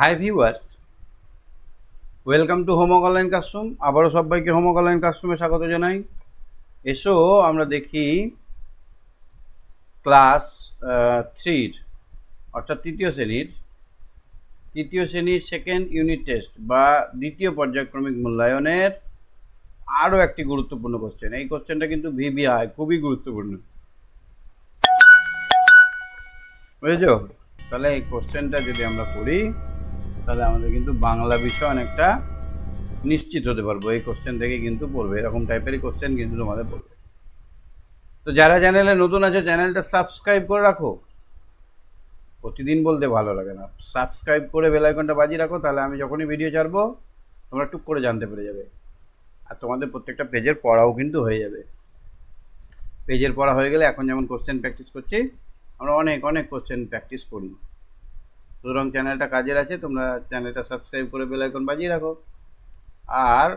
Hi viewers, welcome to homework online classroom. আবারও সবাইকে homework online ক্লাসরুমে স্বাগত জানাই। এসো আমরা দেখি ক্লাস 3 অর্থাৎ তৃতীয় শ্রেণীর সেকেন্ড ইউনিট টেস্ট বা দ্বিতীয় পর্যায়ক্রমিক মূল্যায়নের আরও একটি গুরুত্বপূর্ণ কোশ্চেন। এই কোশ্চেনটা কিন্তু ভিভিআই খুবই গুরুত্বপূর্ণ, বুঝেছো? তাহলে এই কোশ্চেনটা যদি আমরা করি তাহলে আমাদের কিন্তু বাংলা বিষয় অনেকটা নিশ্চিত হতে পারবো। এই কোশ্চেন থেকে কিন্তু পড়বে, এরকম টাইপেরই কোশ্চেন কিন্তু তোমাদের পড়বে। তো যারা চ্যানেলে নতুন আছে চ্যানেলটা সাবস্ক্রাইব করে রাখো। প্রতিদিন বলতে ভালো লাগে না, সাবস্ক্রাইব করে বেল আইকনটা বাজিয়ে রাখো, তাহলে আমি যখনই ভিডিও ছাড়বো তোমরা টুক করে জানতে পেরে যাবে। আর তোমাদের প্রত্যেকটা পেজের পড়াও কিন্তু হয়ে যাবে। পেজের পড়া হয়ে গেলে এখন যেমন কোশ্চেন প্র্যাকটিস করছি, আমরা অনেক কোশ্চেন প্র্যাকটিস করি। সুতরাং চ্যানেলটা কাজের আছে, তোমরা চ্যানেলটা সাবস্ক্রাইব করে বেল আইকন বাজিয়ে রাখো। আর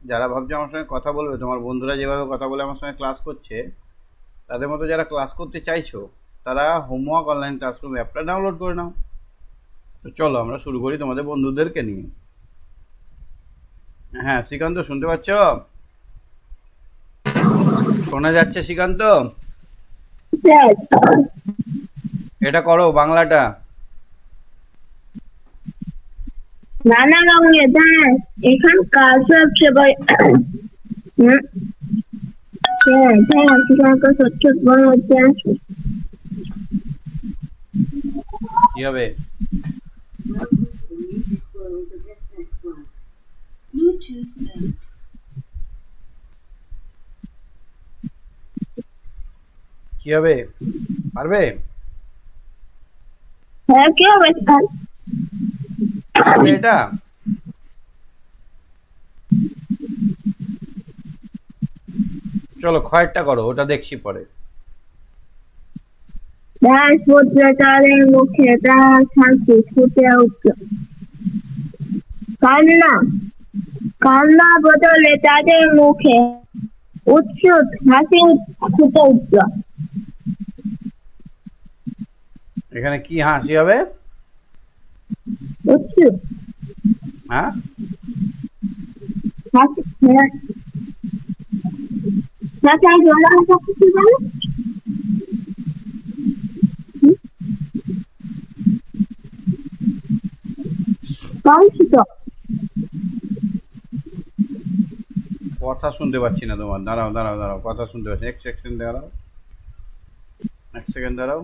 যারা ভাবছো আমার সঙ্গে কথা বলবে, তোমার বন্ধুরা যেভাবে কথা বলে আমার সঙ্গে ক্লাস করছে, তাদের মতো যারা ক্লাস করতে চাইছো তারা হোমওয়ার্ক অনলাইন ক্লাসরুম অ্যাপটা ডাউনলোড করে নাও। তো চলো আমরা শুরু করি তোমাদের বন্ধুদেরকে নিয়ে। হ্যাঁ শ্রীকান্ত, শুনতে পাচ্ছ? শোনা যাচ্ছে শ্রীকান্ত? এটা করো বাংলাটা। নানা রঙে দেখ এখান কাজ হচ্ছে ভাই। কি হবে? কি হবে, পারবে? হ্যাঁ কি হবে এটা চলো খয়েরটা করো, ওটা দেখছি পরে। তাদের মুখে তার শান্তি ফুটে উঠল। কান্না বদলে তাদের মুখে উৎসুক হাসি ফুটে উঠল। এখানে কি হাসি হবে? উৎসুক হ্যাঁ হাসি। কথা শুনতে পাচ্ছি না তোমার, দাঁড়াও কথা শুনতে পাচ্ছি। এক সেকেন্ড দাঁড়াও। এক সেকেন্ড দাঁড়াও।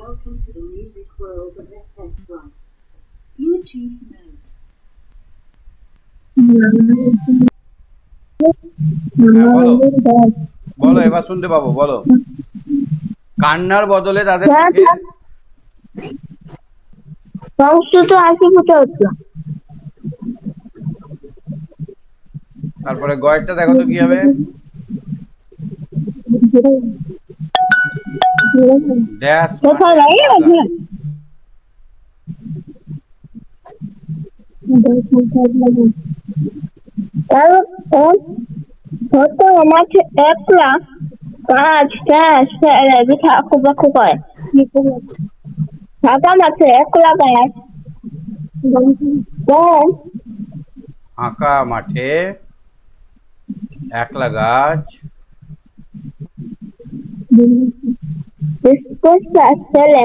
Welcome to the music world of SS1. Bluetooth mode. বলো এবার শুনতে পাবো, বলো। কান্নার বদলে তাদের মুখে হাসি ফুটে উঠল। তারপরে গয়েরটা দেখো তো কি হবে? ড্যাশ মাঠে একলা কাজ আঁকু করে ফাঁকা মাঠে একলা গাছ। ফাঁকা মাঠে একলা গাছ প্রশ্বাস পেলে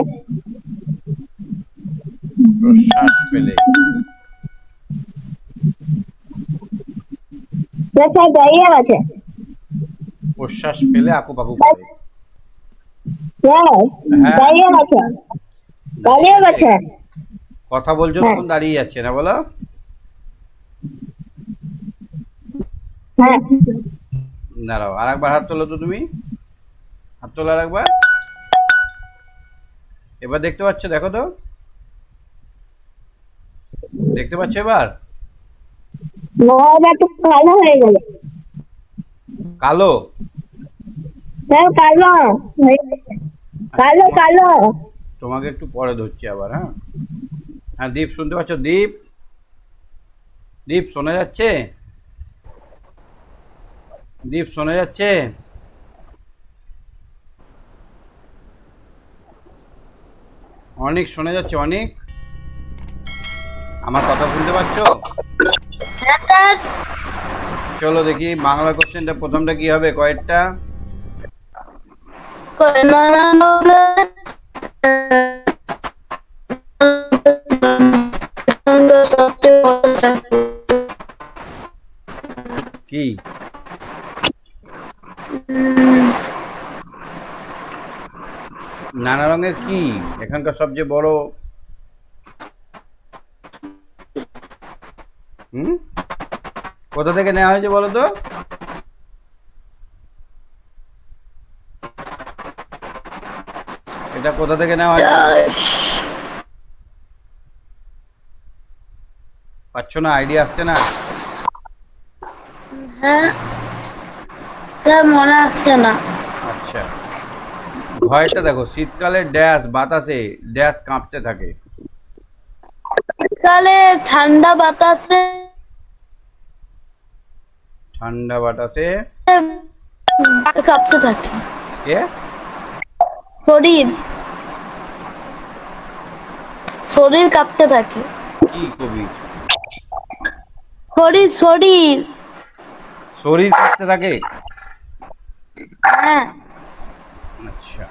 দাঁড়িয়ে আছে। প্রশ্বাস পেলে আকুপাকু করে। দাঁড়িয়ে আছে। কথা বলছো তখন দাঁড়িয়ে যাচ্ছে না, বলো। দাঁড়াও আর একবার হাত তোলো তো, তুমি হাত তোলো আর একবার। এবার দেখতে পাচ্ছ? দেখো তো, দেখতে পাচ্ছ এবার? কালো হয়ে গেল। কালো? স্যার কালো কালো কালো তোমাকে একটু পরে ধরছি আবার। হ্যাঁ হ্যাঁ, দীপ শুনতে পাচ্ছ? দীপ, দীপ শোনা যাচ্ছে? দীপ শোনা যাচ্ছে? অনেক শোনা যাচ্ছে? অনেক, আমার কথা শুনতে পাচ্ছ? হ্যাঁ স্যার চলো দেখি বাংলা কোশ্চেনটা প্রথমটা কি হবে, কয়েকটা? কি নানা রঙের কি এখানকার সবচেয়ে বড়? হুম, কোথা থেকে নেওয়া হয়েছে বলো তো? এটা কোথা থেকে নেওয়া হয়েছে? পাচ্ছ না? আইডিয়া আসছে না? হ্যাঁ স্যার মনে আসছে না আচ্ছা, ভয়টা দেখো, শীতকালে ড্যাশ বাতাসে ড্যাশ কাঁপতে থাকে। শীতকালে ঠান্ডা বাতাসে ঠান্ডা বাতাসে কাঁপতে থাকে কে? শরীর শরীর কাঁপতে থাকে কি কবি? শরীর শরীর শরীর কাঁপতে থাকে? হ্যাঁ আচ্ছা,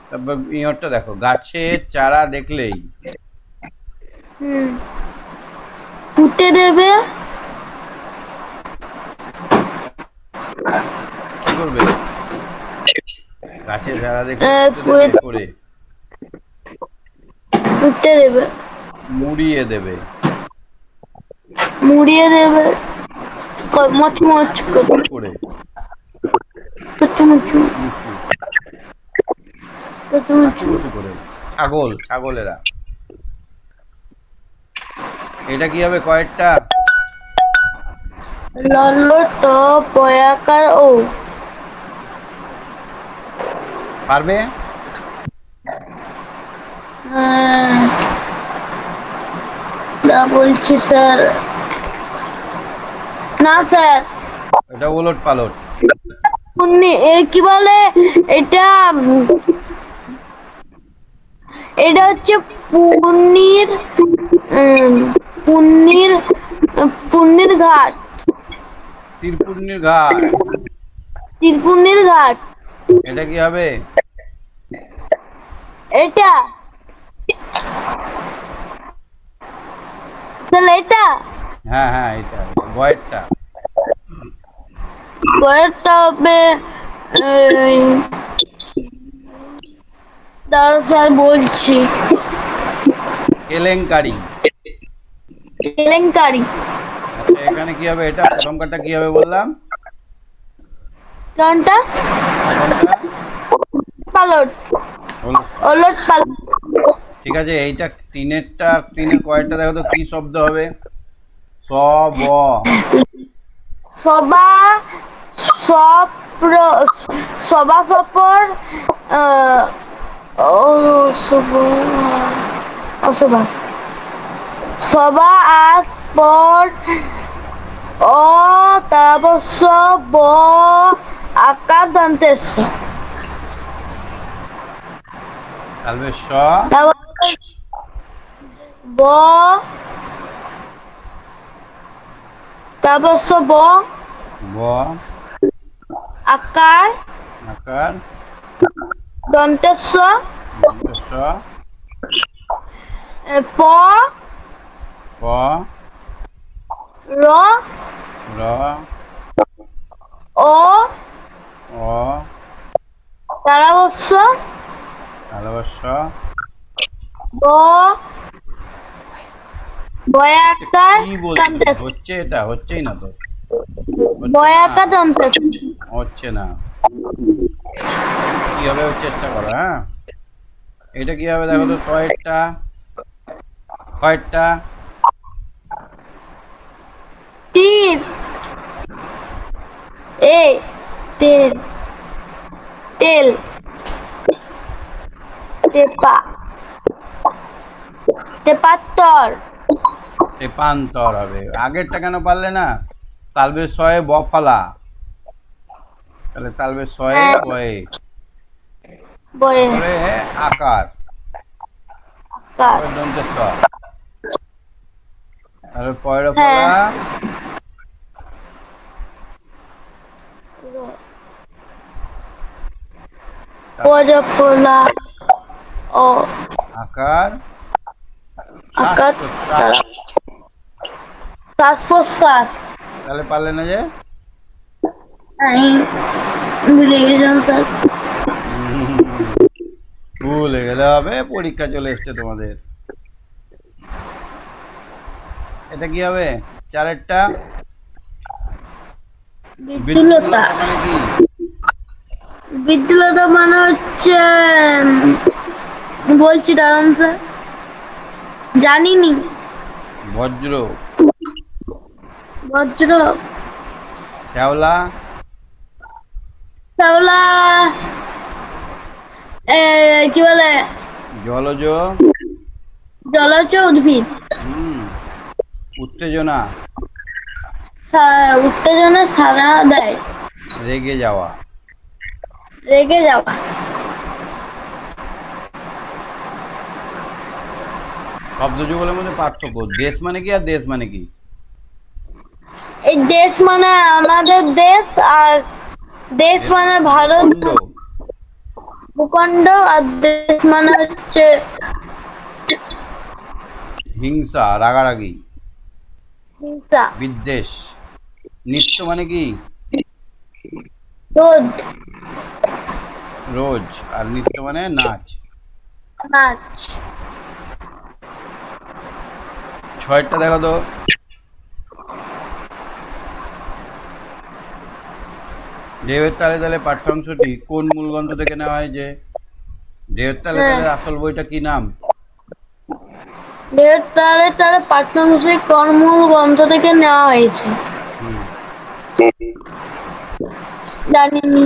তারপর ইয়রটা দেখো, গাছের চারা দেখলেই পুঁতে দেবে কি করবে? গাছের চারা দেখলে করে পুঁতে দেবে মুড়িয়ে দেবে। মুড়িয়ে দেবে মচ মচ করে মুচু মুচু মুচু মুচু মুচু করে। ছাগল, ছাগলেরা। এটা কি হবে, কয়েকটা? ললট পয়াকার ও পারবে? না বলছি স্যার, না স্যার এটা ওলট পালট। কি বলে এটা? এটা হচ্ছে পুণ্যির পুণ্যির পুণ্যির ঘাট, ত্রিপুর্ণির ঘাট। ত্রিপুণ্যির ঘাট। এটা কি হবে? এটা স্যার এটা হ্যাঁ হ্যাঁ, এটা বয়েরটা। পরেরটা হবে দাঁড়া স্যার বলছি, কেলেঙ্কারি। কেলেঙ্কারি। আচ্ছা, এখানে কি হবে? এটা প্রথমটা কি হবে বললাম? কোনটা? প্রথমটা পালট, ওলট। ওলট পালট। ঠিক আছে, এইটা তিনেরটা, তিনের কয়েকটা দেখো তো, কি শব্দ হবে? স ব। সবা সব সবা সপর অসবাস সবা আস পর অ তারবস্য ব আকার দন্তেস তাহলে স ব তারবস্য ব ব আকার আকার দন্তেস্য স প প র র ও অ তারাবস্য তালবস্য ব বয়াকার কি বলছিস? দন্তেস হচ্ছে? এটা হচ্ছেই না তো, বয়াকার দন্তেস হচ্ছে না। কি হবে চেষ্টা করো। হ্যাঁ, এটা কি হবে দেখো তো, কয়েকটা কয়েকটা তীর এ তেল তেল টেপা টেপাত্তর তেপান্তর হবে। আগেরটা কেন পারলে না? তালবে শয়ে বফালা, তাহলে তালবে শয়ে বয়ে, বয়ে তারপরে আকার, কার তারপরে দন্তের স, তারপরে পয়রা ফলা, পরপলা ও আকার, আকার শ্বাস, শ্বাস প্রশ্বাস তাহলে পারলে না যে? আমি ভুলে গেছিলাম স্যার। ভুলে গেলে হবে, পরীক্ষা চলে এসছে তোমাদের। এটা কি হবে? চারেরটা বিদ্যুলতা মানে কি? বিদ্যুলতা মানে হচ্ছে বলছি দাঁড়ান স্যার, জানিনি। বজ্র, বজ্র শ্যাওলা, শ্যাওলা কি বলে জলজ, জলজ উদ্ভিদ, উত্তেজনা, উত্তেজনা সারা দেয়, রেগে যাওয়া, রেগে যাওয়া, শব্দ যুগলের মধ্যে পার্থক্য। দেশ মানে কি আর দেশ মানে কি? এই দেশ মানে আমাদের দেশ, আর দেশ মানে ভারত ভূখণ্ড, ভূখণ্ড, আর দেশ মানে হচ্ছে হিংসা, রাগারাগি, হিংসা, বিদ্বেষ। নিত্য মানে কি? রোদ, রোজ, আর নৃত্য মানে নাচ। নাচ। ছয়টা দেখো তো। ঢেউয়ের তালে তালে পাঠ্যাংশটি কোন মূল গ্রন্থ থেকে নেওয়া হয়েছে? ঢেউয়ের তালে তালে আসল বইটা কি নাম? ঢেউয়ের তালে তালে পাঠ্যাংশে কর্মূল গ্রন্থ থেকে নেওয়া হয়েছে। জানিনি।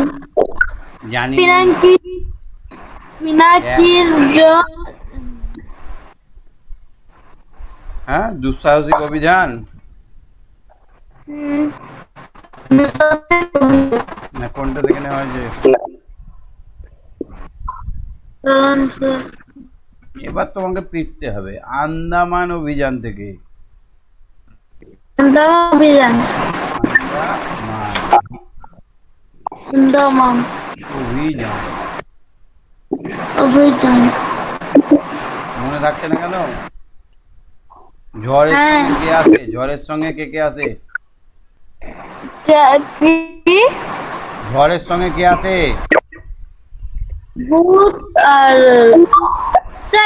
জানি। পিনাকির হ্যাঁ, দুঃসাহসিক অভিযান না কোনটা থেকে নেওয়া হয়েছে? এবার তোমাকে পিটতে হবে। আন্দামান অভিযান থেকে। অভিযান, আন্দামান অভিযান। অভিযান মনে থাকছে না কেন? ঝড়ের সঙ্গে কে আসে? ঝড়ের সঙ্গে কে কে আসে? ঝড়ের সঙ্গে কে আসে? ভূত। আর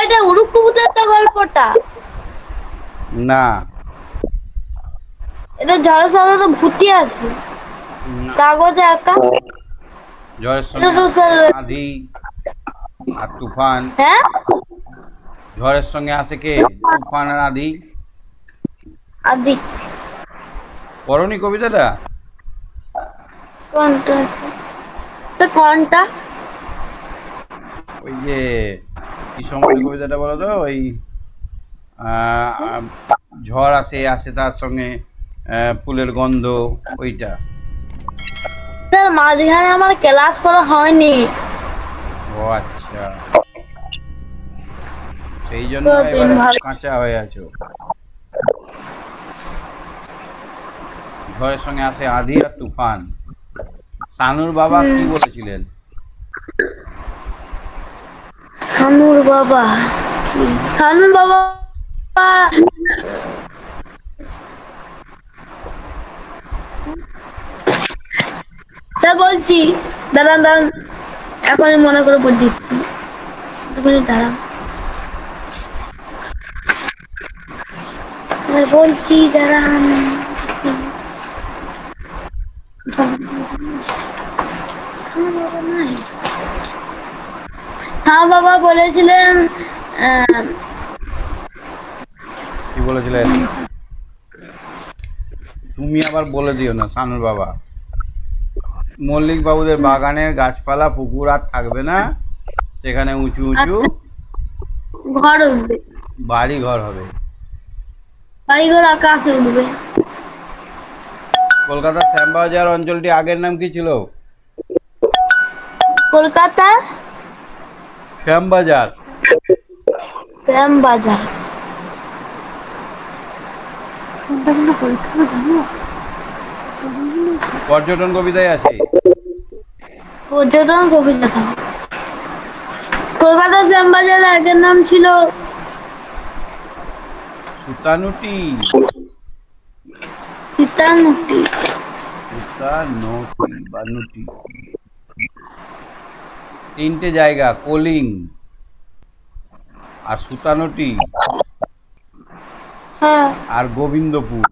এটা উড়ুক কবুতরের গল্পটা না, এটা ঝড়ের সাথে তো ভূতি আছে, কাগজে আঁকা। ঝড়ের এটা তো সঙ্গে স্যার আঁধি আর তুফান। হ্যাঁ, ঝড়ের সঙ্গে আসে কে? তুফান আর আঁধি। আদিক পড়নি কবিতাটা? কোনটা? তো কোনটা? ওই যে কি সময় কবিতাটা বলো তো, ওই ঝড় আসে, আসে তার সঙ্গে ফুলের গন্ধ, ওইটা। স্যার মাঝখানে আমার ক্লাস করা হয়নি। ও আচ্ছা, সেই জন্য এবারে কাঁচা হয়ে আছো। ঝড়ের সঙ্গে আসে আঁধি আর তুফান। সানুর বাবা কি বলেছিলেন? সানুর বাবা, সানুর বাবা স্যার বলছি, দাঁড়ান দাঁড়ান, এখনই মনে করে বলে দিচ্ছি, দাঁড়ান বলছি, দাঁড়ান। হ্যাঁ বাবা বলেছিলেন, কি বলেছিলেন? তুমি আবার বলে দিও না সানুর বাবা। মল্লিক বাবুদের বাগানের গাছপালা পুকুর আর থাকবে না, সেখানে উঁচু উঁচু ঘর উঠবে, বাড়ি ঘর হবে। বাড়িঘর আকাশে উঠবে। কলকাতার শ্যামবাজার অঞ্চলটি আগের নাম কি ছিল? কলকাতা শ্যামবাজার। শ্যামবাজার। পর্যটন কবিতায় আছে। পর্যটন কবিতা। কলকাতা শ্যামবাজার আগের নাম ছিল সুতানুটি। সীতানুটি। সুতানুটি বা নুটি। তিনটে জায়গা, কলিং আর সুতানুটি হ্যাঁ, আর গোবিন্দপুর,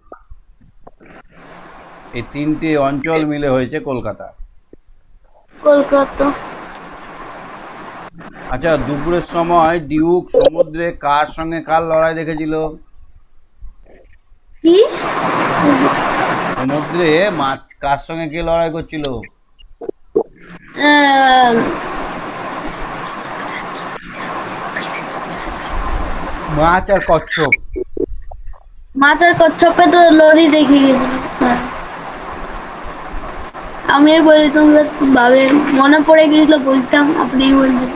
এই তিনটে অঞ্চল মিলে হয়েছে কলকাতা। কলকাতা। আচ্ছা, দুপুরের সময় ডিউক সমুদ্রে কার সঙ্গে কার লড়াই দেখেছিল? কি? সমুদ্রে মাছ কার সঙ্গে কে লড়াই করছিল? মাছ আর কচ্ছপ। মাছ আর কচ্ছপে তো লড়ি দেখে গেছিল। আমি বলি তোমরা ভাবে মনে পড়ে গেছিল, বলতাম, আপনি বলতেন।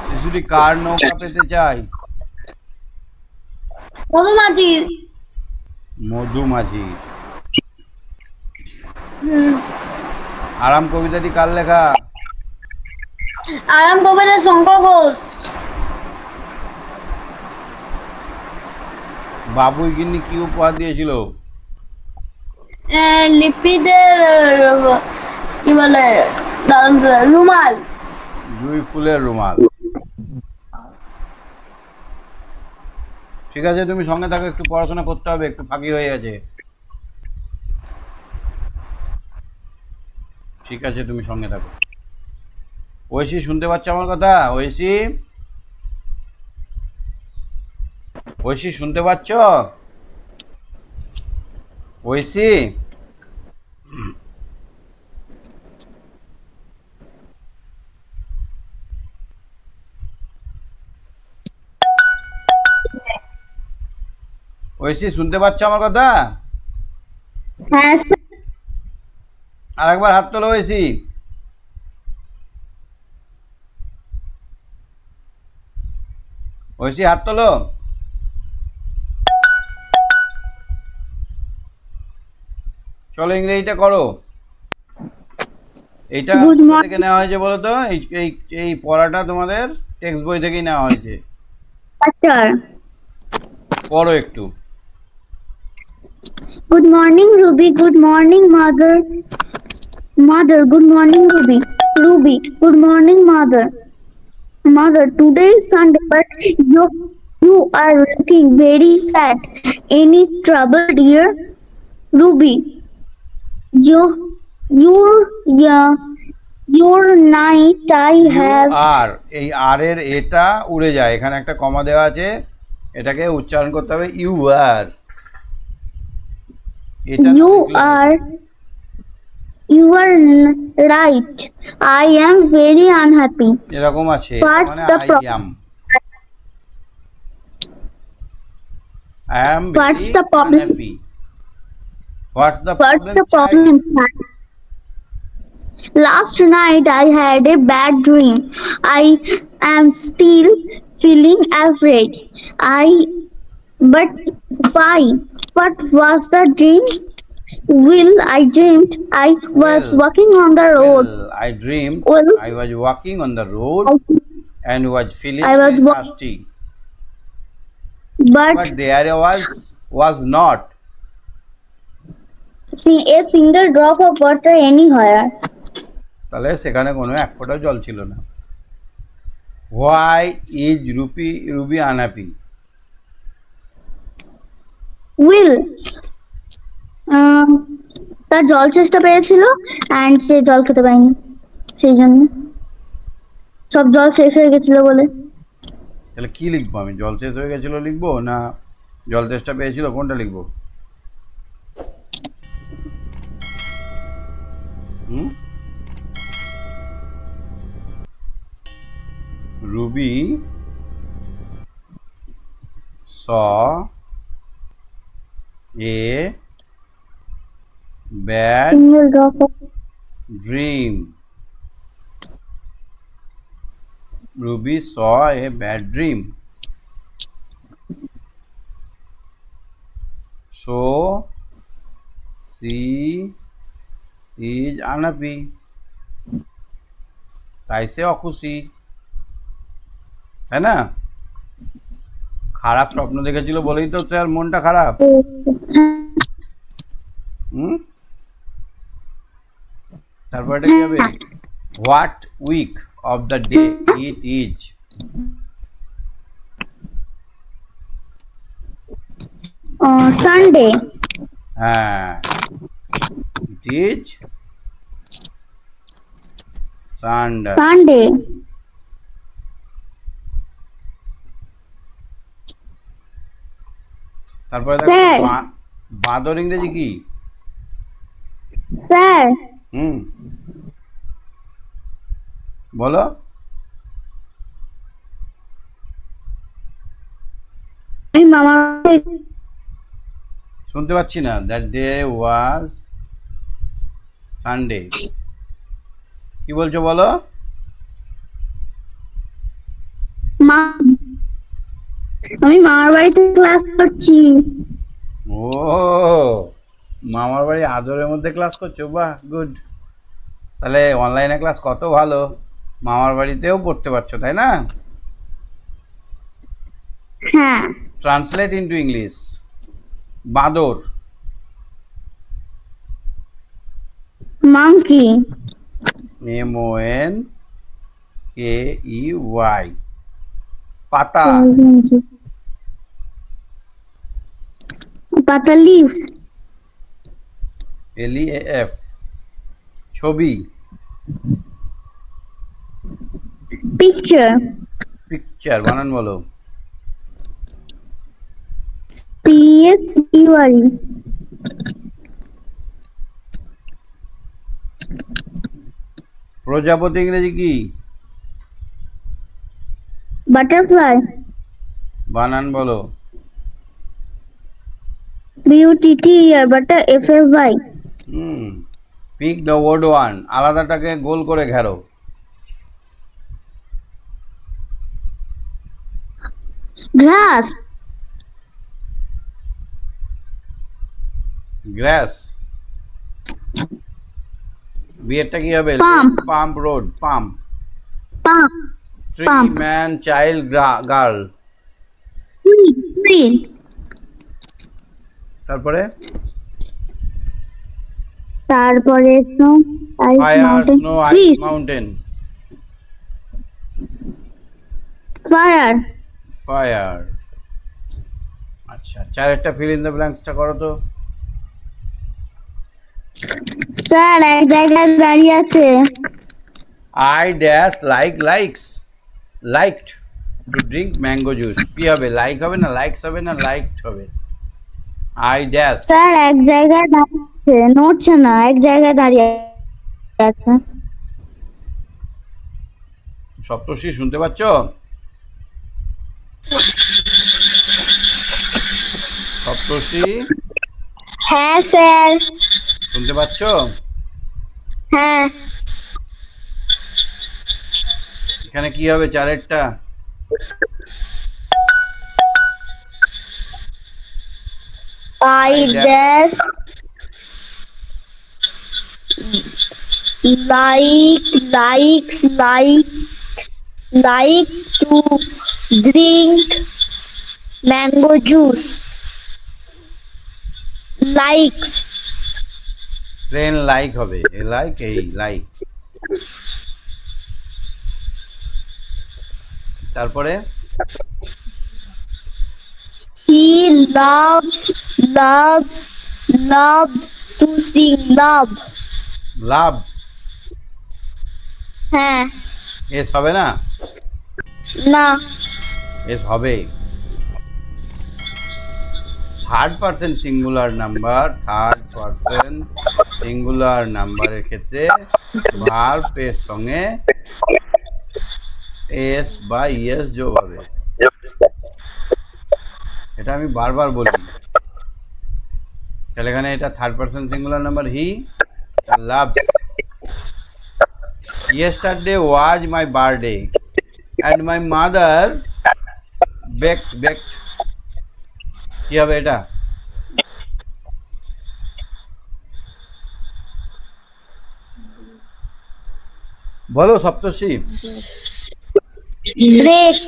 শিশুটি কার নৌকা পেতে চায়? মধুমাছির। মধুমাঝির। আরাম কবিতাটি কার লেখা? আরাম কবিতা শঙ্কর ঘোষ। বাবুই গিন্নি কি উপহার দিয়েছিল? লিপিদের কি বলে, রুমাল। জুঁই ফুলের রুমাল। ঠিক আছে, তুমি সঙ্গে থাকো, একটু পড়াশোনা করতে হবে, একটু ফাঁকি হয়ে গেছে। ঠিক আছে, তুমি সঙ্গে থাকো। ঐশী, শুনতে পাচ্ছ আমার কথা? ঐশী, ঐশী শুনতে পাচ্ছ? ঐশী, ঐশী শুনতে পাচ্ছ আমার কথা? হ্যাঁ, আর একবার হাত তোলো ঐশী। ঐশী, হাত তোলো। চলো, ইংরেজিটা করো। এইটা কোথা থেকে নেওয়া হয়েছে বলো তো? এই পড়াটা তোমাদের টেক্সট বই থেকেই নেওয়া হয়েছে। আচ্ছা। পড়ো একটু। Good morning, Ruby. Good morning, mother. Mother, good morning, Ruby. Ruby, good morning, mother. Mother, today is Sunday, but you are looking very sad. Any trouble, dear? Ruby, your night I have. আর এই আর এর এটা উড়ে যায়, এখানে একটা কমা দেওয়া আছে, এটাকে উচ্চারণ করতে হবে U R. You are right. I am very unhappy. এরকম আছে, What's মানে the I am What's very the problem? unhappy. What's the What's problem, the child? problem, child? Last night I had a bad dream. I am still feeling afraid. But why? What was the dream? Well, I dreamed I was Well, walking on the road. I dreamed Well, I was walking on the road and was feeling I was very wa- thirsty. but But there was not see a single drop of water anywhere. তাহলে সেখানে কোনো এক ফোঁটা জল ছিল না। Why is Ruby unhappy? Will তার জল চেষ্টা পেয়েছিল and সে জল খেতে পায়নি, সেই জন্য সব জল শেষ হয়ে গেছিল বলে। তাহলে কি লিখবো আমি? জল শেষ হয়ে গেছিল লিখবো, না জল তেষ্টা পেয়েছিল, কোনটা লিখবো? Ruby saw a bad Single drop of dream. Ruby saw a bad dream. So she is unhappy. তাই সে অখুশি, তাই না? খারাপ স্বপ্ন দেখেছিল বলেই তো তার মনটা খারাপ। তারপর এটা কি হবে? What week of the day it is? Sunday. হ্যাঁ, ইট ইজ সানডে। Sunday. তারপরে দেখো Sir. বাঁদর ইংরেজি কি? Sir. বলো। আমি মামার শুনতে পাচ্ছি না। That day was Sunday. কি বলছো বলো? আমি মামার বাড়িতে ক্লাস করছি। ও, মামার বাড়ি আদরের মধ্যে ক্লাস করছো? বাহ, গুড। তাহলে অনলাইনে ক্লাস কত ভালো, মামার বাড়িতেও পড়তে পারছো, তাই না? হ্যাঁ। Translate into English. বাঁদর। Monkey. MONKEY। পাতা। পাতা leaves. LEAF। ছবি। Picture. পিকচার বানান বলো। PSURE. প্রজাপতি ইংরেজি কি? Butterfly. বানান বলো। BUTTER. Butterfly. Pick the word one. আলাদাটাকে গোল করে ঘেরো। Grass. গ্রাস। বিয়েরটা কি হবে? Pump. Pump road. Pump. Pump. Tree Pump. Man child girl. Tree. তারপরে তারপরে snow, ice, fire, mountain. Snow, ice, Trees. Mountain. Fire. Fire. আচ্ছা, চারেরটা ফিল ইন দ্য ব্ল্যাঙ্কসটা করো তো। স্যার এক জায়গায় দাঁড়িয়ে আছে। I dash likes liked to drink mango juice. কি হবে? লাইক হবে না লাইকস হবে না লাইকড হবে? I dash. স্যার এক জায়গায় দাঁড়িয়ে নড়ছে না, এক জায়গায় দাঁড়িয়ে আছে। সপ্তর্ষি শুনতে পাচ্ছ? সপ্তর্ষি হ্যাঁ স্যার। শুনতে পাচ্ছ? হ্যাঁ। এখানে কি হবে চারেরটা? I dash like to drink mango juice. Likes. Plain like হবে। এ লাইক, এই লাইক। তারপরে He loves to sing. Love. Love. হ্যাঁ। এস হবে না? না। এস হবে। Third person singular number, third person singular নাম্বারের ক্ষেত্রে ভার্ব এর সঙ্গে এস বা ইএস যোগ হবে, এটা আমি বারবার বলি। তাহলে এখানে এটা third person singular number, he loves. Yesterday was my birthday and my mother baked কি হবে এটা? বলো সপ্তর্ষি। Break.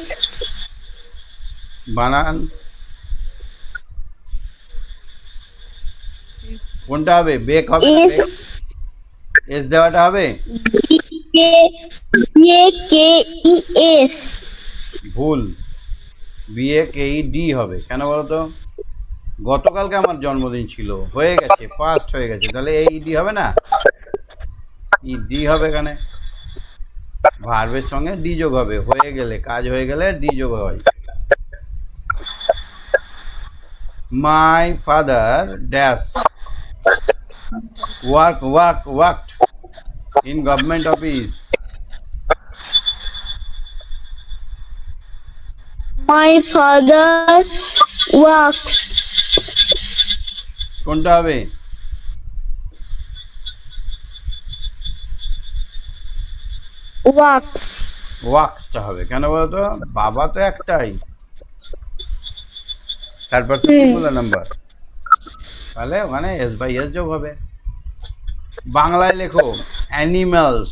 বানান কোনটা হবে? বেক হবে, Is এস দেওয়াটা হবে। B-A-K-E-S. ভুল, BAKED হবে। কেন বলো তো? গতকালকে আমার জন্মদিন ছিল, হয়ে গেছে, পাস্ট হয়ে গেছে, তাহলে ED হবে না, ED হবে এখানে। ভার্বের সঙ্গে ডি যোগ হবে, হয়ে গেলে, কাজ হয়ে গেলে ডি যোগ হয়। My father dash worked in government office. My father works. কোনটা হবে? Works. ওয়ার্কসটা হবে। কেন বলো তো? বাবা তো একটাই, থার্ড পারসন সিঙ্গুলার নাম্বার, তাহলে ওখানে এস বাই এস যোগ হবে। বাংলায় লেখো অ্যানিমালস।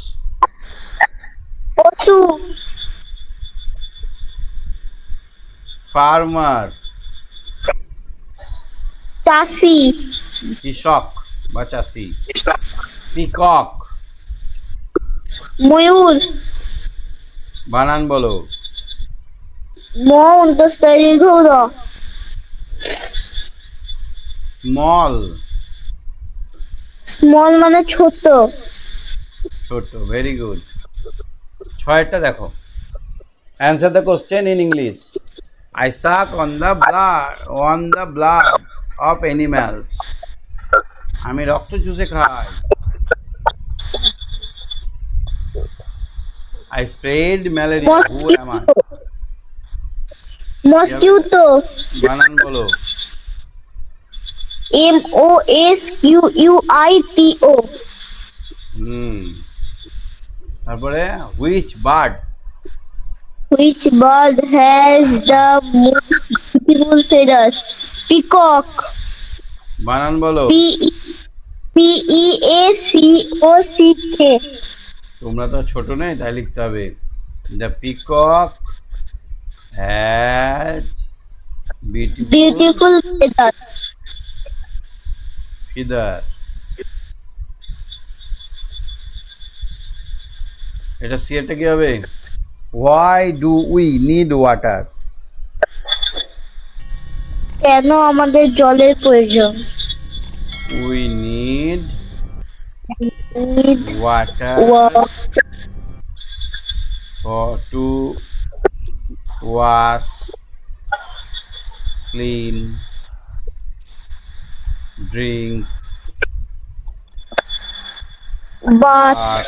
পশু। ফার্মার চাষি। কৃষক বা চাষি। পিকক ময়ূর। বানান বলো। মন্তস্থায়ী-ঘূর্ণ। স্মল স্মল মানে ছোট। ছোট, ভেরি গুড। ছয়টা দেখো, answer the question in English. I suck on the blood of animals. আমি রক্ত চুষে খাই। I spread malaria. Who am I? Mosquito. বানান বলো। MOSQUITO। তারপরে which bird? Which bird has the most beautiful feathers? Peacock. বানান বলো। PEACOCK. তোমরা তো ছোট নেই, তাই লিখতে হবে the peacock has Beautiful feathers. Feather. এটা সিএটা কি হবে? Why do we need water? কেন আমাদের জলের প্রয়োজন? We need Need water to wash, clean, drink, but bath,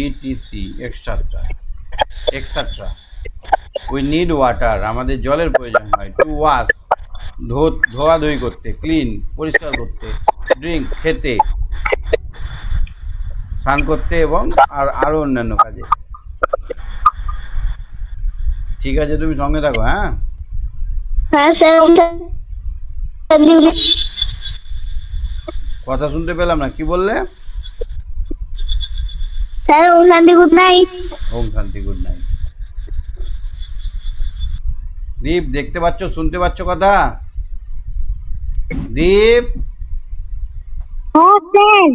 etc etcetera. We need water, আমাদের জলের প্রয়োজন হয়। টু ওয়াশ, ধোয়াধুয়ি করতে, ক্লিন, পরিষ্কার করতে, ড্রিঙ্ক, খেতে, স্নান করতে এবং আরও অন্যান্য কাজে। ঠিক আছে, তুমি সঙ্গে থাকো। হ্যাঁ, হ্যাঁ স্যার। কথা শুনতে পেলাম না, কি বললে? স্যার ওম শান্তি, গুড নাইট। ওম শান্তি, গুড নাইট। দীপ, দেখতে পাচ্ছ, শুনতে পাচ্ছ কথা? দীপ, হ্যাঁ স্যার।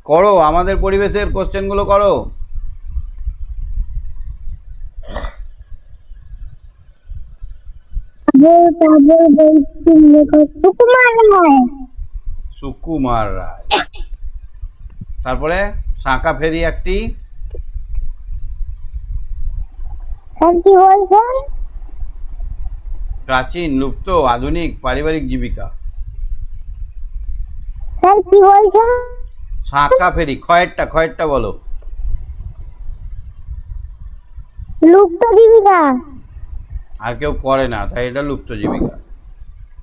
করো আমাদের পরিবেশের কোশ্চেনগুলো করো। সুকুমার রায়। তারপরে শাঁকা ফেরি একটি। কি বলছেন? প্রাচীন, লুপ্ত, আধুনিক পারিবারিক জীবিকা। স্যার কি বলছো? শাঁখা ফেরি, খয়েরটা বলো। লুপ্ত জীবিকা। আর কেউ করে না, তাই এটা লুপ্ত জীবিকা।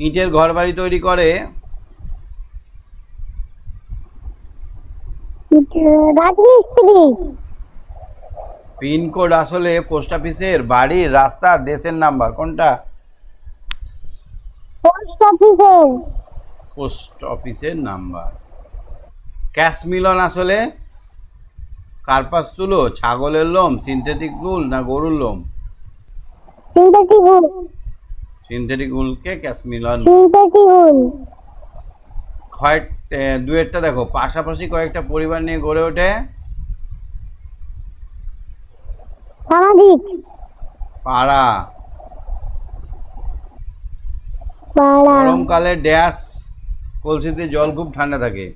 ইটের ঘর বাড়ি তৈরি করে রাজমিস্ত্রি। পিনকোড আসলে পোস্ট অফিসের, বাড়ির, রাস্তার, দেশের নাম্বার, কোনটা? পোস্ট অফিসের। পোস্ট অফিসের নাম্বার। ক্যাশ মিলন আসলে কার্পাস তুলো, ছাগলের লোম, সিনথেটিক উল না গরুর লোম? সিনথেটিক উল। সিনথেটিক উলকে ক্যাশ মিলন। সিনথেটিক উল। দুয়েরটা দেখো, পাশাপাশি কয়েকটা পরিবার নিয়ে গড়ে ওঠে সামাজিক। পাড়া। পাড়া। গরমকালে ড্যাশ কলসিতে জল খুব ঠান্ডা থাকে।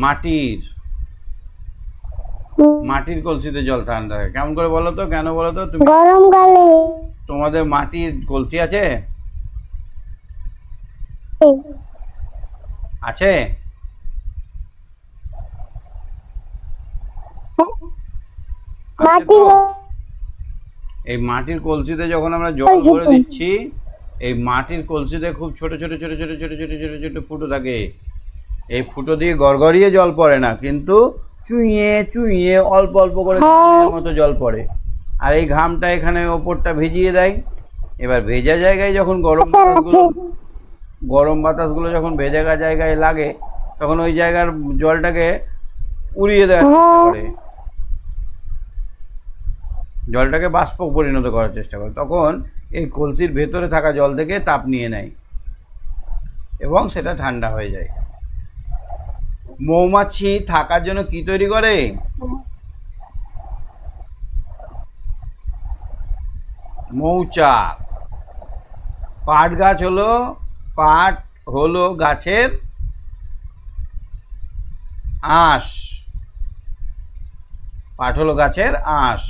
মাটির কলসিতে জল ঠান্ডা থাকে। কেমন করে বলো তো, কেন বলো তো? তুমি গরমকালে। তোমাদের মাটির কলসি আছে? আছে? আছে তো? এই মাটির কলসিতে যখন আমরা জল ভরে দিচ্ছি, এই মাটির কলসিতে খুব ছোট ছোট ছোট ছোট ছোট ছোট ছোট ছোট ফুটো থাকে। এই ফুটো দিয়ে গড়গড়িয়ে জল পড়ে না, কিন্তু চুইয়ে চুইয়ে অল্প অল্প করে ঘামের মতো জল পড়ে। আর এই ঘামটা এখানে ওপরটা ভিজিয়ে দেয়। এবার ভেজা জায়গায় যখন গরম বাতাসগুলো যখন ভেজা জায়গায় লাগে, তখন ওই জায়গার জলটাকে উড়িয়ে দেওয়ার চেষ্টা করে, জলটাকে বাষ্প পরিণত করার চেষ্টা করে। তখন এই কলসির ভেতরে থাকা জল থেকে তাপ নিয়ে নেয় এবং সেটা ঠান্ডা হয়ে যায়। মৌমাছি থাকার জন্য কি তৈরি করে? মৌচাক। পাট হলো গাছের আঁশ। পাট হলো গাছের আঁশ।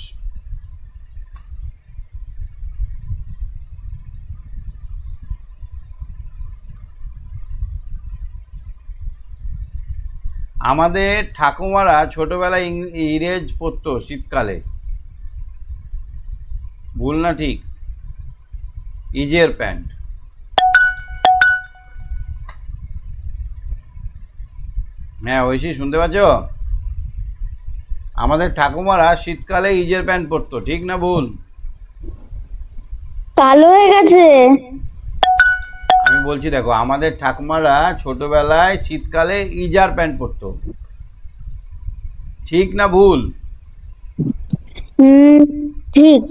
আমাদের ঠাকুমারা ছোটবেলায় ইংরেজ পরতো শীতকালে, ভুল না ঠিক? ইজের প্যান্ট। হ্যাঁ ঐশী, শুনতে পাচ্ছ? আমাদের ঠাকুমারা শীতকালে ইজের প্যান্ট পরতো, ঠিক না ভুল? কালো হয়ে গেছে। আমি বলছি দেখো, আমাদের ঠাকুমারা ছোটবেলায় শীতকালে ইজার প্যান্ট পরতো, ঠিক না ভুল? ঠিক।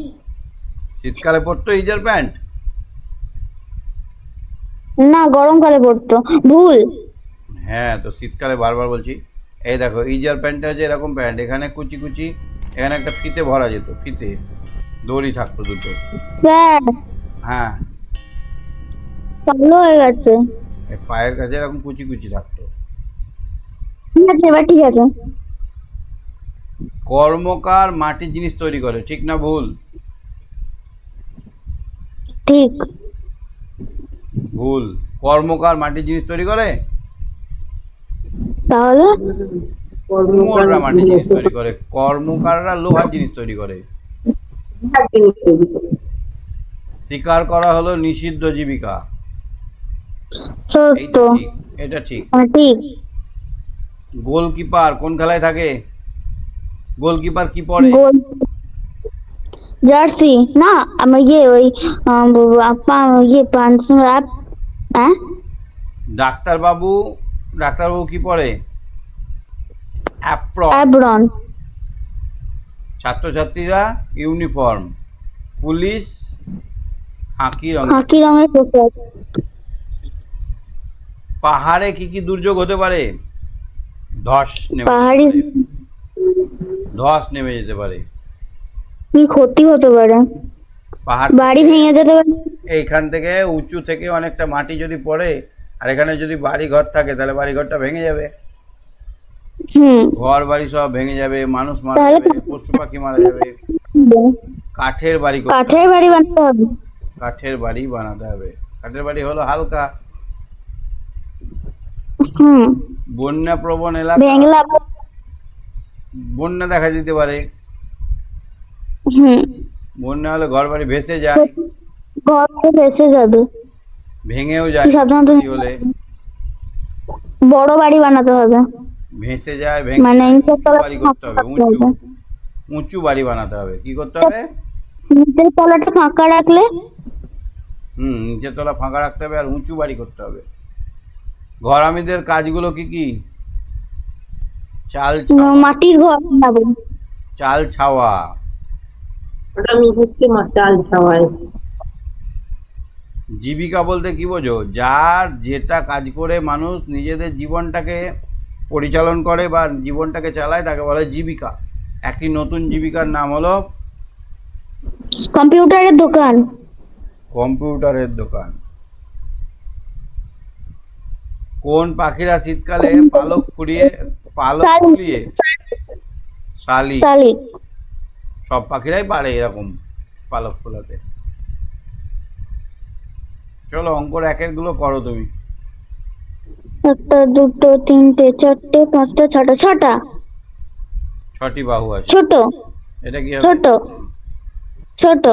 শীতকালে পরতো ইজার প্যান্ট? না, গরমকালে পড়তো। ভুল। হ্যাঁ, তো শীতকালে বারবার বলছি। এই দেখো, ইজার প্যান্টটা হচ্ছে এরকম প্যান্ট, এখানে কুচি কুচি, এখানে একটা ফিতে ভরা যেত, ফিতে দড়ি থাকতো দুটো। স্যার। হ্যাঁ, কালো হয়ে গেছে। এই পায়ের কাছে এরকম কুচি কুচি থাকতো। ঠিক আছে, এবার ঠিক আছে। কর্মকার মাটির জিনিস তৈরি করে, ঠিক না ভুল? ঠিক। ভুল। কর্মকার মাটির জিনিস তৈরি করে? তাহলে কুমোররা মাটির জিনিস তৈরি করে, কর্মকাররা লোহার জিনিস তৈরি করে। শিকার করা হলো নিষিদ্ধ জীবিকা। সত্য। এটা ঠিক। ঠিক। গোলকিপার কোন খেলায় থাকে? গোলকিপার কি পরে? জার্সি। না, আমার ওই পাঁচ। হ্যাঁ। ডাক্তারবাবু কি পরে? অ্যাপ্রন। ছাত্রছাত্রীরা ইউনিফর্ম। পুলিশ খাকি রঙের পোশাক। পাহাড়ে কি কি দুর্যোগ হতে পারে? ধস নেমে যেতে পারে। কি ক্ষতি হতে পারে? বাড়ি ভেঙে যেতে পারে। এইখান থেকে উঁচু থেকে অনেকটা মাটি যদি পড়ে, আর এখানে যদি বাড়ি ঘর থাকে, তাহলে বাড়ি ঘরটা ভেঙে যাবে। ঘর বাড়ি সব ভেঙে যাবে, মানুষ মারা যাবে, পশু পাখি মারা যাবে। কাঠের বাড়ি বানাতে হবে। কাঠের বাড়ি হলো হালকা। হুম। বন্যা প্রবণ এলাকা, ভেঙলা। বন্যা দেখা দিতে পারে। হুম। বন্যা হলে ঘর বাড়ি ভেসে যায়, ঘর থেকে ভেসে যাবে। ভেঙেও যায়। সাধারণত কি হলে বড় বাড়ি বানাতে হবে, ভেসে যায়, ভেঙে মানে যায়, নিচের উঁচু তলাটা বাড়ি করতে হবে, ফাঁকা উঁচু রাখতে হবে। উঁচু বাড়ি বানাতে হবে। কি করতে হবে? নিচের তলাটা ফাঁকা রাখলে নিচের তলা ফাঁকা রাখতে হবে আর উঁচু বাড়ি করতে হবে। ঘরামিদের কাজগুলো কি কি? চাল ছাওয়া, মাটির ঘর বানাবো। চাল ছাওয়া, ওটা আমি হচ্ছে চাল ছাওয়াই। জীবিকা বলতে কি বোঝো? যার যেটা কাজ করে মানুষ নিজেদের জীবনটাকে পরিচালন করে বা জীবনটাকে চালায় তাকে বলে জীবিকা। একটি নতুন জীবিকার নাম হলো কম্পিউটারের দোকান। কম্পিউটারের দোকান। কোন পাখিরা শীতকালে পালক ফুলিয়ে শালিক। শালিক। সব পাখিরাই পারে এরকম পালক ফোলাতে। চলো অঙ্কর একের গুলো করো তুমি। একটা, দুটো, তিনটে, চারটে, পাঁচটা, ছটা। ছটা। 6টি বাহু আছে। ছোট। এটা কি হবে? ছোট। ছোট।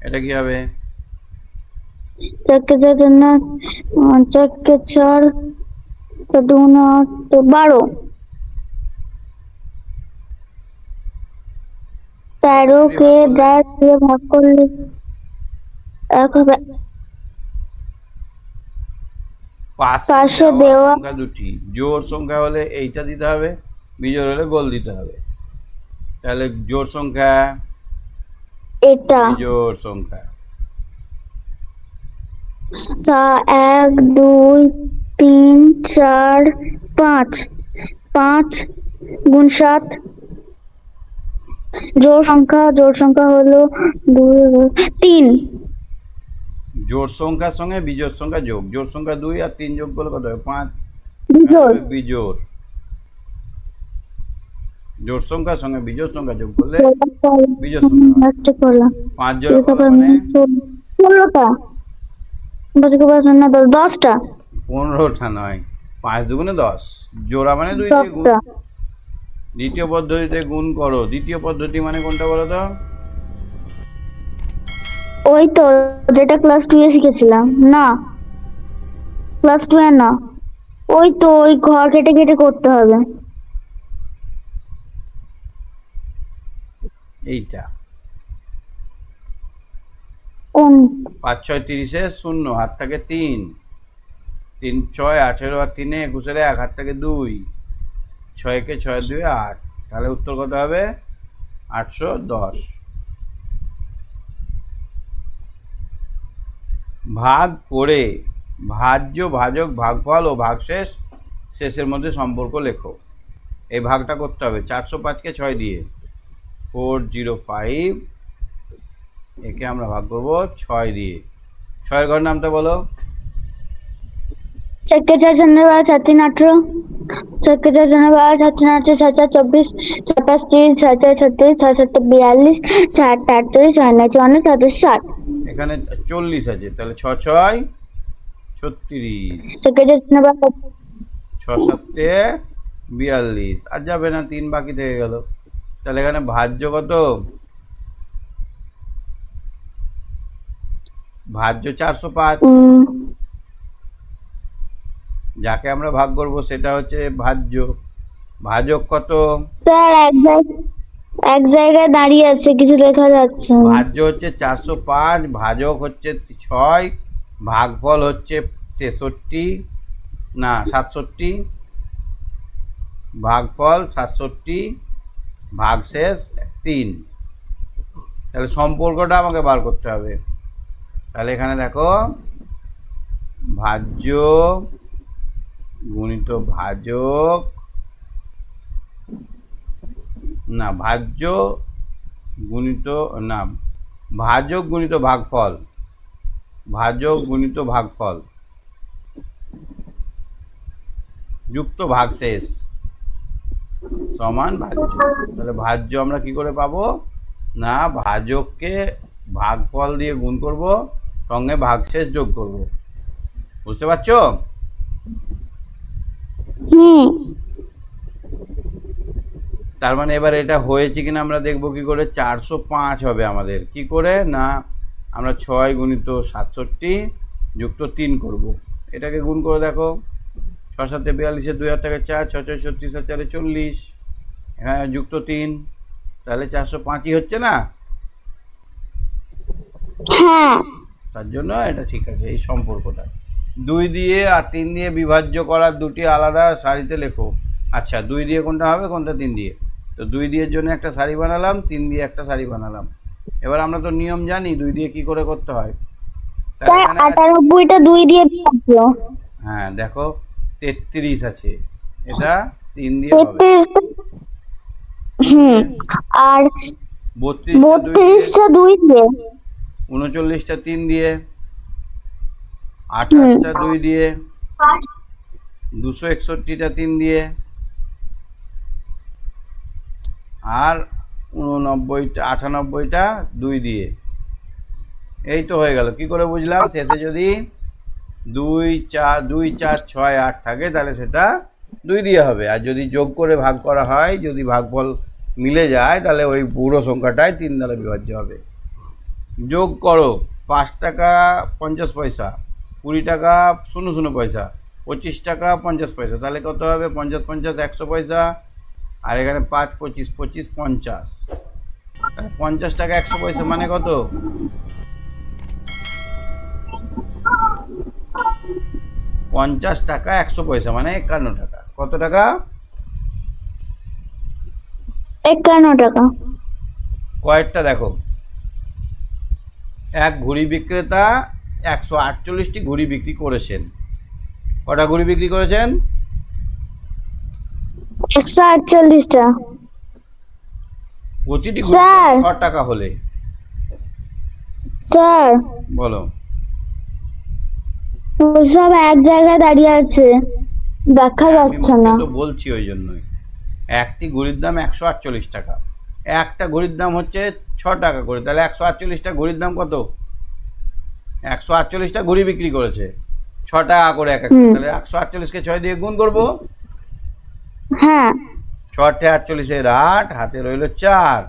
এটা কি হবে? চারকে চার না, চারকে চার, দু না 12। 13 কে 10 দিয়ে ভাগ করলে 1 হবে। পাশে দেওয়া সংখ্যা দুটি, জোড় সংখ্যা হলে এইটা দিতে হবে, বিজোড় হলে গোল দিতে হবে। তাহলে জোড় সংখ্যা, এটা। বিজোড় সংখ্যা। 1 2 3 4 5। 5 গুণ 7। জোড় সংখ্যা হলো 3। জোড় সংখ্যার সঙ্গে বিজোড় সংখ্যা যোগ, জোড় সংখ্যা 2 আর 3 যোগ করলে কত হবে? 5। বিজোড়। বিজোড়। জোড় সংখ্যার সঙ্গে বিজোড় সংখ্যা যোগ করলে বিজোড় সংখ্যা। 5 জোড়া কত মানে? 16টা। 10টা। 15টা নয়, 5 দুগুণে 10। জোড়া মানে 2 দিয়ে গুণ। 10টা। দ্বিতীয় পদ্ধতিতে গুণ করো। দ্বিতীয় পদ্ধতি মানে কোনটা বলো তো? ওই তো যেটা ক্লাস 2 এ শিখেছিলাম না, ক্লাস 2 এ না, ওই তো ওই ঘর কেটে কেটে করতে হবে। এইটা কোন? 5 6 30 শূন্য, হাত থাকে 3। 3 6 18 আর 3 21 1, হাত থাকে 2। 6 কে 6 2 8। তাহলে উত্তর কত হবে? 810। ভাগ করে ভাজ্য, ভাজক, ভাগফল ও ভাগশেষ শেষের মধ্যে সম্পর্ক লেখো। এই ভাগটা করতে হবে 405কে 6 দিয়ে। 405, একে আমরা ভাগ করব 6 দিয়ে। 6 ঘর নামটা বলো। 4 के 4 जने 12, 7 3 18। 4 के 4 जने 12, 7 3 18, 6 4 24, 6 5 30, 6 4 36, 6 7 42, 4 8 38, 4 9 54, 7 60। এখানে 40 আছে, তাহলে 6 6 36, 4 के 4 जने 12, 6 7 42, আর যাবে না, 3 বাকি থেকে গেল। তাহলে এখানে ভাজ্য কত? ভাজ্য 405। যাকে আমরা ভাগ করব সেটা হচ্ছে ভাজ্য। ভাজক কত? স্যার এক জায়গায় দাঁড়িয়ে আছে, কিছু দেখা যাচ্ছে না। ভাজ্য হচ্ছে 405, ভাজক হচ্ছে 6, ভাগফল হচ্ছে 63 না 67, ভাগফল 67, ভাগশেষ 3। তাহলে সম্পর্কটা আমাকে বার করতে হবে। তাহলে এখানে দেখো, ভাজ্য গুণিত ভাজক, না ভাজ্য গুণিত, না ভাজক গুণিত ভাগফল, ভাজক গুণিত ভাগফল যুক্ত ভাগশেষ সমান ভাজ্য। তাহলে ভাজ্য আমরা কি করে পাবো? না ভাজককে ভাগফল দিয়ে গুণ করব, সঙ্গে ভাগশেষ যোগ করব। বুঝতে পারছো? হুম। তার মানে এবার এটা হয়েছে কিনা আমরা দেখব কি করে। 405 হবে আমাদের, কি করে না আমরা 6 গুণিত 67 যুক্ত 3 করব। এটাকে গুণ করে দেখো, 6 7 42, 2 হাতে 4, 6 6 36, 4 40, এখানে যুক্ত 3, তাহলে 405ই হচ্ছে না? হ্যাঁ। তার জন্য এটা ঠিক আছে। এই সম্পর্কটা 2 দিয়ে আর 3 দিয়ে বিভাজ্য করার দুটি আলাদা সারিতে লেখো। আচ্ছা, 2 দিয়ে কোনটা হবে, কোনটা 3 দিয়ে? তো 2 দিয়ে জন্য একটা সারি বানালাম, 3 দিয়ে একটা সারি বানালাম। এবার আমরা তো নিয়ম জানি 2 দিয়ে কি করে করতে হয়। তাই 98টা 2 দিয়ে বিভাজ্য। হ্যাঁ দেখো 33 আছে, এটা 3 দিয়ে হবে। 33, হুম, আর 32টা 2 দিয়ে, 39টা 3 দিয়ে, 28টা 2 দিয়ে, 261টা 3 দিয়ে, আর 98টা 2 দিয়ে। এই তো হয়ে গেল। কি করে বুঝলাম? শেষে যদি 2 4 6 8 থাকে তাহলে সেটা 2 দিয়ে হবে, আর যদি যোগ করে ভাগ করা হয়, যদি ভাগফল মিলে যায় তাহলে ওই পুরো সংখ্যাটাই 3 দ্বারা বিভাজ্য হবে। যোগ করো 5 টাকা 50 পয়সা, 20 টাকা 00 পয়সা, 25 টাকা 50 পয়সা, তাহলে কত হবে? 50 50 100 পয়সা, আর এখানে 5 25 25 50, তাহলে 50 টাকা 100 পয়সা মানে কত? 50 টাকা 100 পয়সা মানে 51 টাকা। কত টাকা? 51 টাকা। কয়েকটা দেখো, এক ঘুড়ি বিক্রেতা 148টি ঘুড়ি বিক্রি করেছেন। কটা ঘুড়ি বিক্রি করেছেন? 148টা। প্রতিটি ঘুড়ি স্যার। 6 টাকা হলে স্যার, বলো। সব এক জায়গায় দাঁড়িয়ে আছে, দেখা আমি যাচ্ছে না। তো বলছি ওই জন্যই। একটি ঘুড়ির দাম 148 টাকা, একটা ঘুড়ির দাম হচ্ছে 6 টাকা করে, তাহলে 148টা ঘুড়ির দাম কত? 148টা ঘুড়ি বিক্রি করেছে, 6 টাকা করে এক একটা, তাহলে 148কে 6 দিয়ে গুণ করবো। হ্যাঁ। 6 48 8, হাতে রইল 4,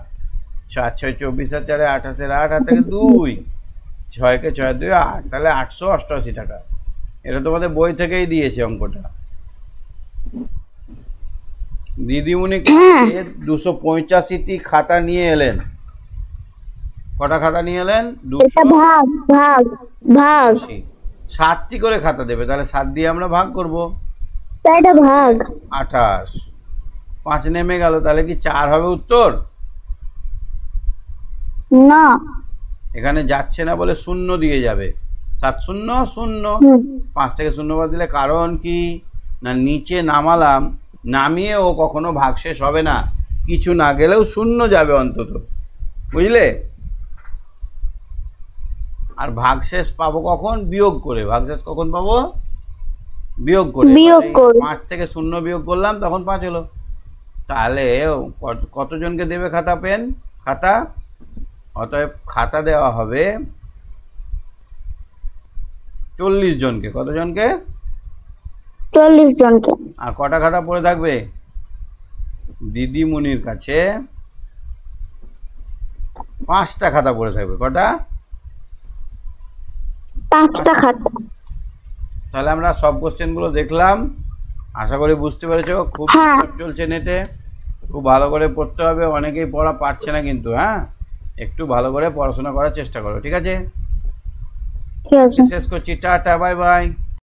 4 6 24 আর 4 28, 8 হাতে 2, 6কে 6 2 8, তাহলে 888 টাকা। এটা তোমাদের বই থেকেই দিয়েছে অঙ্কটা। দিদিমণি 285টি খাতা নিয়ে এলেন। কটা খাতা নিয়ে এলেন? এটা ভাগ ভাগ ভাগ 7টি করে খাতা দেবে, তাহলে 7 দিয়ে আমরা ভাগ করব। তাই এটা ভাগ। 28, 5 নেমে গেল, তাহলে কি 4 হবে উত্তর? না, এখানে যাচ্ছে না বলে 0 দিয়ে যাবে। 7 0 0, 5 থেকে 0 বাদ দিলে, কারণ কি না নিচে নামালাম, নামিয়ে ও কখনো ভাগশেষ হবে না, কিছু না গেলেও 0 যাবে অন্তত, বুঝলে? আর ভাগশেষ পাবো কখন? বিয়োগ করে। ভাগশেষ কখন পাবো? বিয়োগ করে। 5 থেকে 0 বিয়োগ করলাম, তখন 5 হলো। তাহলে কতজনকে দেবে খাতা, পেন খাতা? অতএব খাতা দেওয়া হবে 40 জনকে। কতজনকে? 40 জনকে। আর কটা খাতা পড়ে থাকবে? দিদিমণির কাছে 5টা খাতা পড়ে থাকবে। কটা? 5টা খাতা। তাহলে আমরা সব কোশ্চেনগুলো দেখলাম, আশা করি বুঝতে পেরেছো। খুব চাপ চলছে নেটে, খুব ভালো করে পড়তে হবে। অনেকেই পড়া পারছে না কিন্তু, হ্যাঁ, একটু ভালো করে পড়াশোনা করার চেষ্টা করো, ঠিক আছে? ঠিক আছে। শেষ করছি, টাটা, বাই বাই।